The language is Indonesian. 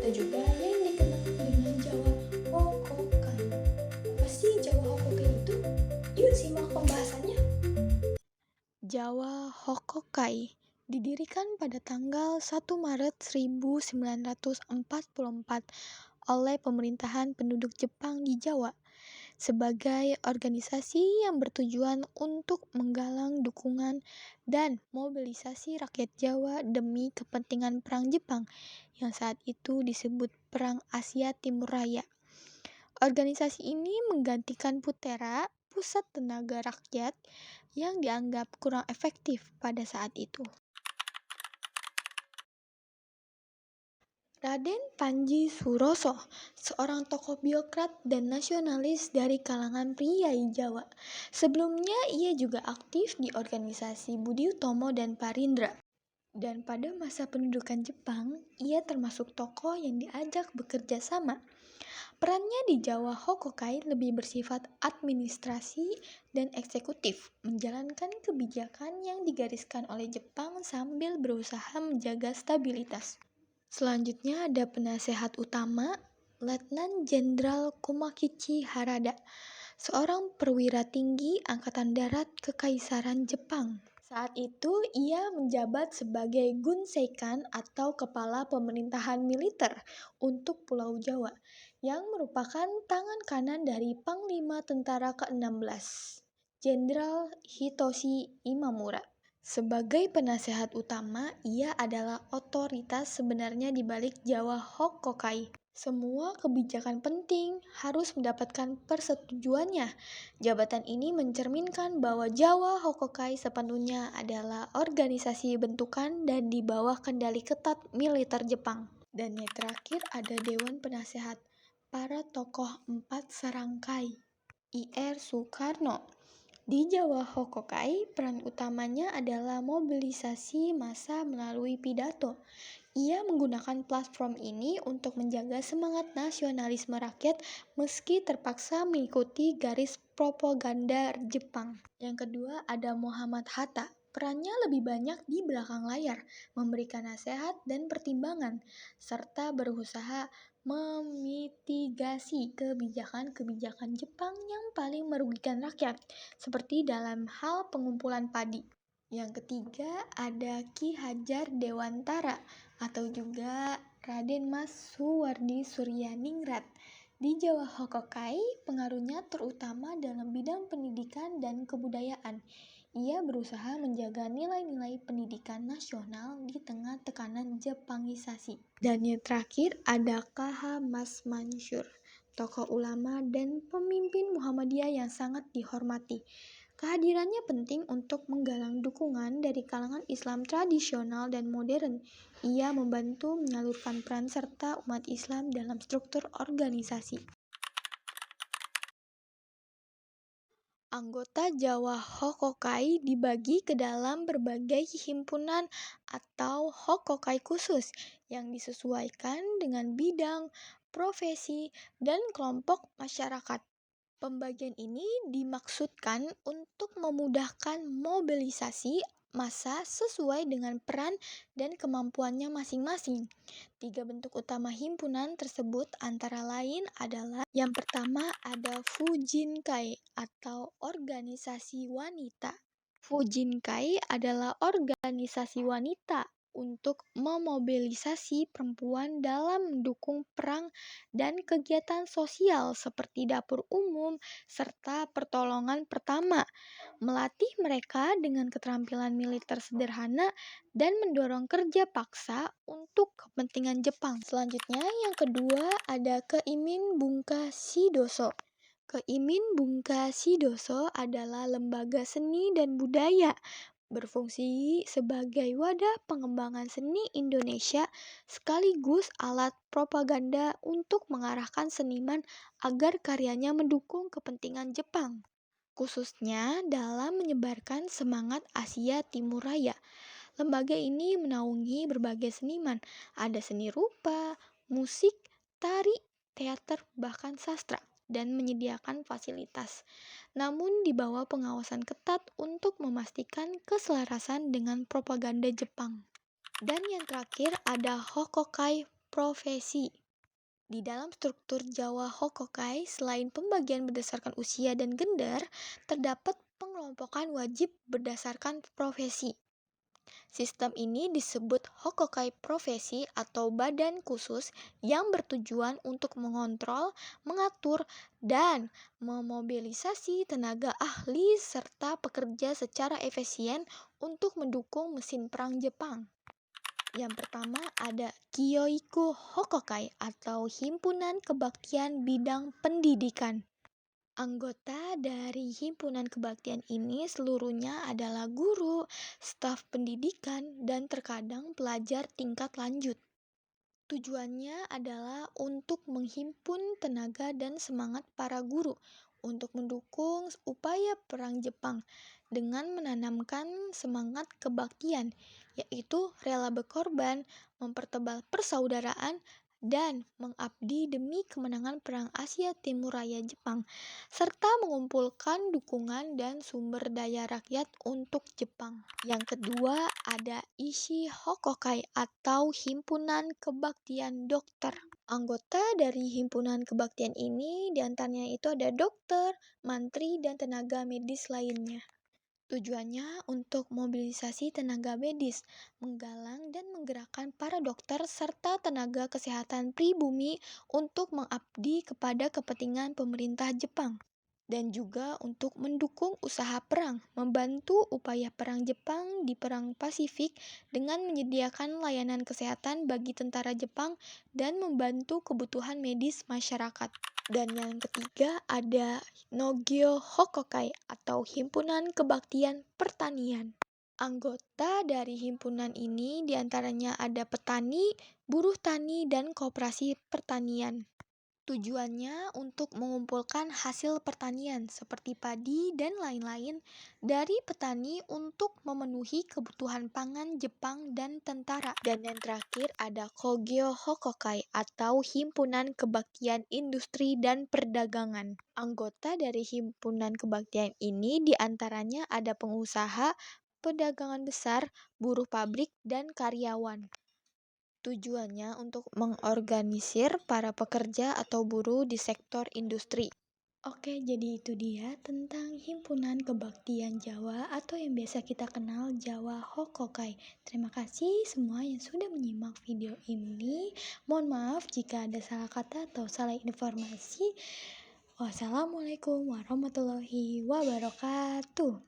atau juga yang dikenal dengan Jawa Hokokai. Apa sih Jawa Hokokai itu? Yuk simak pembahasannya. Jawa Hokokai didirikan pada tanggal 1 Maret 1944 oleh pemerintahan penduduk Jepang di Jawa sebagai organisasi yang bertujuan untuk menggalang dukungan dan mobilisasi rakyat Jawa demi kepentingan Perang Jepang yang saat itu disebut Perang Asia Timur Raya. Organisasi ini menggantikan Putera, Pusat Tenaga Rakyat, yang dianggap kurang efektif pada saat itu. Raden Panji Suroso, seorang tokoh birokrat dan nasionalis dari kalangan priai Jawa. Sebelumnya ia juga aktif di organisasi Budi Utomo dan Parindra. Dan pada masa pendudukan Jepang, ia termasuk tokoh yang diajak bekerja sama. Perannya di Jawa Hokokai lebih bersifat administrasi dan eksekutif, menjalankan kebijakan yang digariskan oleh Jepang sambil berusaha menjaga stabilitas. Selanjutnya ada penasehat utama, Letnan Jenderal Kumakichi Harada, seorang perwira tinggi Angkatan Darat Kekaisaran Jepang. Saat itu ia menjabat sebagai Gunseikan atau Kepala Pemerintahan Militer untuk Pulau Jawa, yang merupakan tangan kanan dari Panglima Tentara ke-16, Jenderal Hitoshi Imamura. Sebagai penasehat utama, ia adalah otoritas sebenarnya di balik Jawa Hokokai. Semua kebijakan penting harus mendapatkan persetujuannya. Jabatan ini mencerminkan bahwa Jawa Hokokai sepenuhnya adalah organisasi bentukan dan di bawah kendali ketat militer Jepang. Dan yang terakhir ada Dewan Penasehat para tokoh 4 Sarangkai. Ir Soekarno. Di Jawa Hokokai, peran utamanya adalah mobilisasi massa melalui pidato. Ia menggunakan platform ini untuk menjaga semangat nasionalisme rakyat meski terpaksa mengikuti garis propaganda Jepang. Yang kedua ada Muhammad Hatta. Perannya lebih banyak di belakang layar, memberikan nasihat dan pertimbangan, serta berusaha memitigasi kebijakan-kebijakan Jepang yang paling merugikan rakyat, seperti dalam hal pengumpulan padi. Yang ketiga ada Ki Hajar Dewantara atau juga Raden Mas Suwardi Suryaningrat. Di Jawa Hokokai, pengaruhnya terutama dalam bidang pendidikan dan kebudayaan. Ia berusaha menjaga nilai-nilai pendidikan nasional di tengah tekanan Jepangisasi. Dan yang terakhir ada K.H. Mas Mansur, tokoh ulama dan pemimpin Muhammadiyah yang sangat dihormati. Kehadirannya penting untuk menggalang dukungan dari kalangan Islam tradisional dan modern. Ia membantu menyalurkan peran serta umat Islam dalam struktur organisasi. Anggota Jawa Hokokai dibagi ke dalam berbagai himpunan atau Hokokai khusus yang disesuaikan dengan bidang, profesi, dan kelompok masyarakat. Pembagian ini dimaksudkan untuk memudahkan mobilisasi massa sesuai dengan peran dan kemampuannya masing-masing. 3 bentuk utama himpunan tersebut antara lain adalah yang pertama ada Fujinkai atau organisasi wanita. Fujinkai adalah organisasi wanita untuk memobilisasi perempuan dalam mendukung perang dan kegiatan sosial seperti dapur umum serta pertolongan pertama, melatih mereka dengan keterampilan militer sederhana dan mendorong kerja paksa untuk kepentingan Jepang. Selanjutnya yang kedua ada Keimin Bungka Shidoso. Keimin Bungka Shidoso adalah lembaga seni dan budaya berfungsi sebagai wadah pengembangan seni Indonesia sekaligus alat propaganda untuk mengarahkan seniman agar karyanya mendukung kepentingan Jepang, khususnya dalam menyebarkan semangat Asia Timur Raya. Lembaga ini menaungi berbagai seniman, ada seni rupa, musik, tari, teater, bahkan sastra, dan menyediakan fasilitas, namun di bawah pengawasan ketat untuk memastikan keselarasan dengan propaganda Jepang. Dan yang terakhir ada Hokokai profesi. Di dalam struktur Jawa Hokokai, selain pembagian berdasarkan usia dan gender, terdapat pengelompokan wajib berdasarkan profesi. Sistem ini disebut Hokokai Profesi atau badan khusus yang bertujuan untuk mengontrol, mengatur, dan memobilisasi tenaga ahli serta pekerja secara efisien untuk mendukung mesin perang Jepang. Yang pertama ada Kyoiku Hokokai atau Himpunan Kebaktian Bidang Pendidikan. Anggota dari himpunan kebaktian ini seluruhnya adalah guru, staf pendidikan, dan terkadang pelajar tingkat lanjut. Tujuannya adalah untuk menghimpun tenaga dan semangat para guru untuk mendukung upaya perang Jepang dengan menanamkan semangat kebaktian, yaitu rela berkorban, mempertebal persaudaraan, dan mengabdi demi kemenangan Perang Asia Timur Raya Jepang, serta mengumpulkan dukungan dan sumber daya rakyat untuk Jepang. Yang kedua ada Ishi Hokokai atau Himpunan Kebaktian Dokter. Anggota dari himpunan kebaktian ini diantaranya itu ada dokter, mantri, dan tenaga medis lainnya. Tujuannya untuk mobilisasi tenaga medis, menggalang dan menggerakkan para dokter serta tenaga kesehatan pribumi untuk mengabdi kepada kepentingan pemerintah Jepang. Dan juga untuk mendukung usaha perang, membantu upaya perang Jepang di Perang Pasifik dengan menyediakan layanan kesehatan bagi tentara Jepang dan membantu kebutuhan medis masyarakat. Dan yang ketiga ada Nogyo Hokokai atau Himpunan Kebaktian Pertanian. Anggota dari himpunan ini diantaranya ada petani, buruh tani, dan koperasi pertanian. Tujuannya untuk mengumpulkan hasil pertanian seperti padi dan lain-lain dari petani untuk memenuhi kebutuhan pangan Jepang dan tentara. Dan yang terakhir ada Kogyo Hokokai atau Himpunan Kebaktian Industri dan Perdagangan. Anggota dari himpunan kebaktian ini diantaranya ada pengusaha, perdagangan besar, buruh pabrik, dan karyawan. Tujuannya untuk mengorganisir para pekerja atau buruh di sektor industri. Oke, jadi itu dia tentang Himpunan Kebaktian Jawa atau yang biasa kita kenal Jawa Hokokai. Terima kasih semua yang sudah menyimak video ini. Mohon maaf jika ada salah kata atau salah informasi. Wassalamualaikum warahmatullahi wabarakatuh.